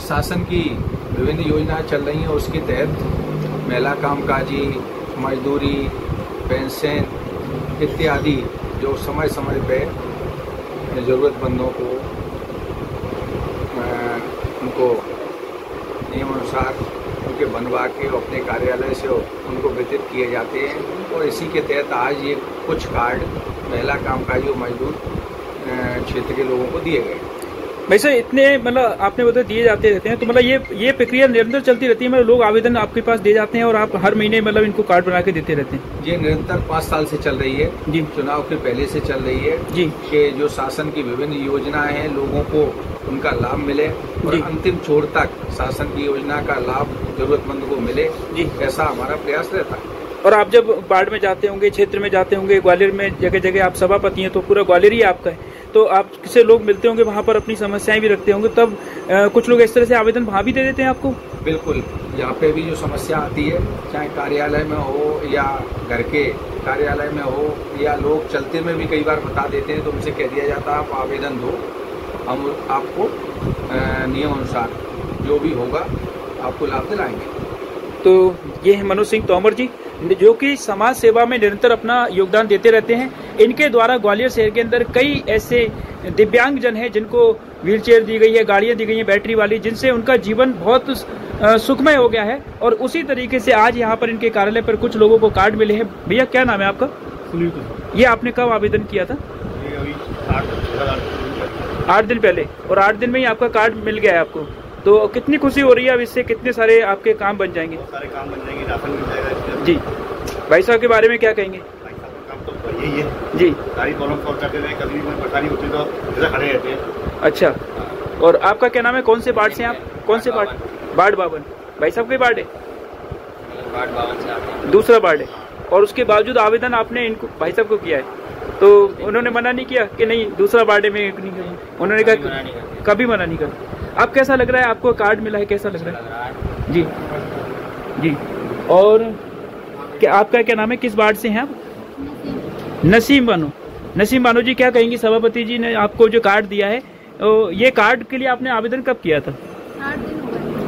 शासन की विभिन्न योजनाएं चल रही हैं, उसके तहत महिला कामकाजी, मजदूरी, पेंशन इत्यादि जो समय समय पे ज़रूरतमंदों को उनको नियमानुसार उनके बनवा के अपने कार्यालय से उनको वितरित किए जाते हैं। और इसी के तहत आज ये कुछ कार्ड महिला कामकाजी और मजदूर क्षेत्र के लोगों को दिए गए। वैसे इतने मतलब आपने बताया दिए जाते रहते हैं, तो मतलब ये प्रक्रिया निरंतर चलती रहती है, मतलब लोग आवेदन आपके पास दे जाते हैं और आप हर महीने मतलब इनको कार्ड बना के देते रहते हैं? ये निरंतर 5 साल से चल रही है जी, चुनाव के पहले से चल रही है जी, कि जो शासन की विभिन्न योजनाएं हैं लोगों को उनका लाभ मिले और अंतिम छोर तक शासन की योजना का लाभ जरूरतमंद को मिले जी, ऐसा हमारा प्रयास रहता है। और आप जब वार्ड में जाते होंगे, क्षेत्र में जाते होंगे, ग्वालियर में जगह जगह आप सभापति हैं, तो पूरा ग्वालियर ही आपका है, तो आप किसी लोग मिलते होंगे वहाँ पर अपनी समस्याएं भी रखते होंगे, तब कुछ लोग इस तरह से आवेदन वहाँ भी दे देते हैं आपको? बिल्कुल, यहाँ पे भी जो समस्या आती है, चाहे कार्यालय में हो या घर के कार्यालय में हो या लोग चलते में भी कई बार बता देते हैं, तो उनसे कह दिया जाता है आप आवेदन दो, हम आपको नियम अनुसार जो भी होगा आपको लाभ दिलाएंगे। तो ये है मनोज सिंह तोमर जी, जो कि समाज सेवा में निरंतर अपना योगदान देते रहते हैं। इनके द्वारा ग्वालियर शहर के अंदर कई ऐसे दिव्यांग जन हैं जिनको व्हीलचेयर दी गई है, गाड़ियां दी गई हैं बैटरी वाली, जिनसे उनका जीवन बहुत सुखमय हो गया है। और उसी तरीके से आज यहाँ पर इनके कार्यालय पर कुछ लोगों को कार्ड मिले हैं। भैया क्या नाम है आपका? ये आपने कब आवेदन किया था? 8 दिन पहले, और 8 दिन में ही आपका कार्ड मिल गया है आपको, तो कितनी खुशी हो रही है? अब इससे कितने सारे आपके काम बन जाएंगे? सारे काम बन जाएंगे, राशन मिल जाएगा जी। भाई साहब के बारे में क्या कहेंगे? भाई साहब का काम तो यही है जी, सारी प्रॉब्लम सॉल्व करते रहे, कभी कोई परेशानी होती तो इधर खड़े रहते हैं। अच्छा, और आपका क्या नाम है? कौन से वार्ड से आप? कौन से वार्ड? वार्ड 52। भाई साहब के वार्ड है? वार्ड 52 से आते हैं। दूसरा वार्ड है। और उसके बावजूद आवेदन आपने इनको भाई साहब को किया है, तो उन्होंने मना नहीं किया कि नहीं दूसरा वार्ड में नहीं करेंगे? उन्होंने कहा कभी मना नहीं करते। आप कैसा लग रहा है? आपको कार्ड मिला है, कैसा लग रहा है? जी जी। और क्या आपका क्या नाम है? किस वार्ड से हैं आप? नसीम बानो। नसीम बानो जी, क्या कहेंगी? सभापति जी ने आपको जो कार्ड दिया है, तो ये कार्ड के लिए आपने आवेदन कब किया था?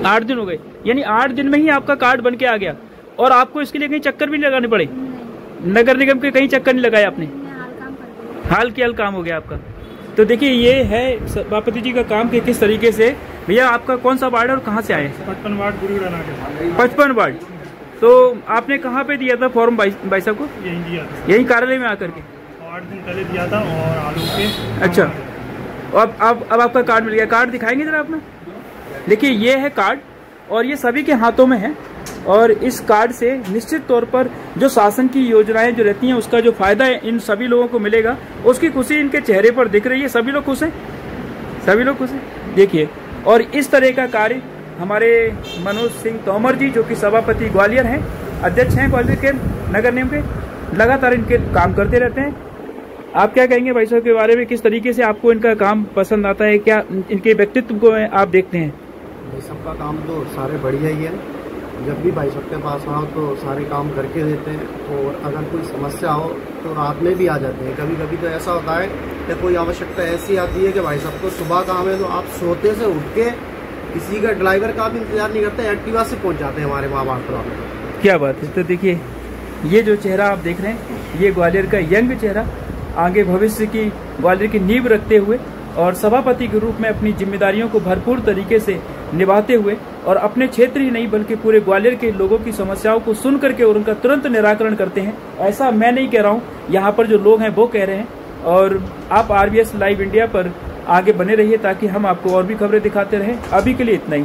8 दिन हो गए। यानी 8 दिन में ही आपका कार्ड बन के आ गया, और आपको इसके लिए कहीं चक्कर भी नहीं लगाने पड़े? नगर निगम के कहीं चक्कर नहीं लगाए आपने? हाल के हाल काम हो गया आपका। तो देखिए, ये है सभापति जी का काम कि किस तरीके से। भैया आपका कौन सा वार्ड है और कहाँ से आए? 55 वार्ड, 55 वार्ड। तो आपने कहाँ पे दिया था फॉर्म भाई साहब को? यही दिया था, यही कार्यालय में आकर के? 8 दिन पहले दिया था और आलू के। अच्छा, अब आपका कार्ड मिल गया। कार्ड दिखाएंगे जरा अपना? देखिए, ये है कार्ड और ये सभी के हाथों में है, और इस कार्ड से निश्चित तौर पर जो शासन की योजनाएं जो रहती हैं उसका जो फायदा है इन सभी लोगों को मिलेगा, उसकी खुशी इनके चेहरे पर दिख रही है। सभी लोग खुश हैं, सभी लोग खुश हैं। देखिए, और इस तरह का कार्य हमारे मनोज सिंह तोमर जी, जो कि सभापति ग्वालियर हैं, अध्यक्ष हैं ग्वालियर के नगर निगम के, लगातार इनके काम करते रहते हैं। आप क्या कहेंगे भाई साहब के बारे में? किस तरीके से आपको इनका काम पसंद आता है? क्या इनके व्यक्तित्व को आप देखते हैं? भाई सबका काम तो सारे बढ़िया ही है। जब भी भाई साहब के पास आओ तो सारे काम करके देते हैं, और अगर कोई समस्या हो तो रात में भी आ जाते हैं। कभी कभी तो ऐसा होता है कि कोई आवश्यकता ऐसी आती है कि भाई साहब को सुबह काम है, तो आप सोते से उठ के किसी का ड्राइवर का भी इंतजार नहीं करते, एक्टिवा से पहुंच जाते हैं हमारे माँ बाप में। क्या बात है। तो देखिए, ये जो चेहरा आप देख रहे हैं, ये ग्वालियर का यंग चेहरा, आगे भविष्य की ग्वालियर की नींव रखते हुए और सभापति के रूप में अपनी जिम्मेदारियों को भरपूर तरीके से निभाते हुए, और अपने क्षेत्र ही नहीं बल्कि पूरे ग्वालियर के लोगों की समस्याओं को सुन करके और उनका तुरंत निराकरण करते हैं। ऐसा मैं नहीं कह रहा हूँ, यहाँ पर जो लोग हैं वो कह रहे हैं। और आप RBS लाइव इंडिया पर आगे बने रहिए ताकि हम आपको और भी खबरें दिखाते रहें। अभी के लिए इतना ही।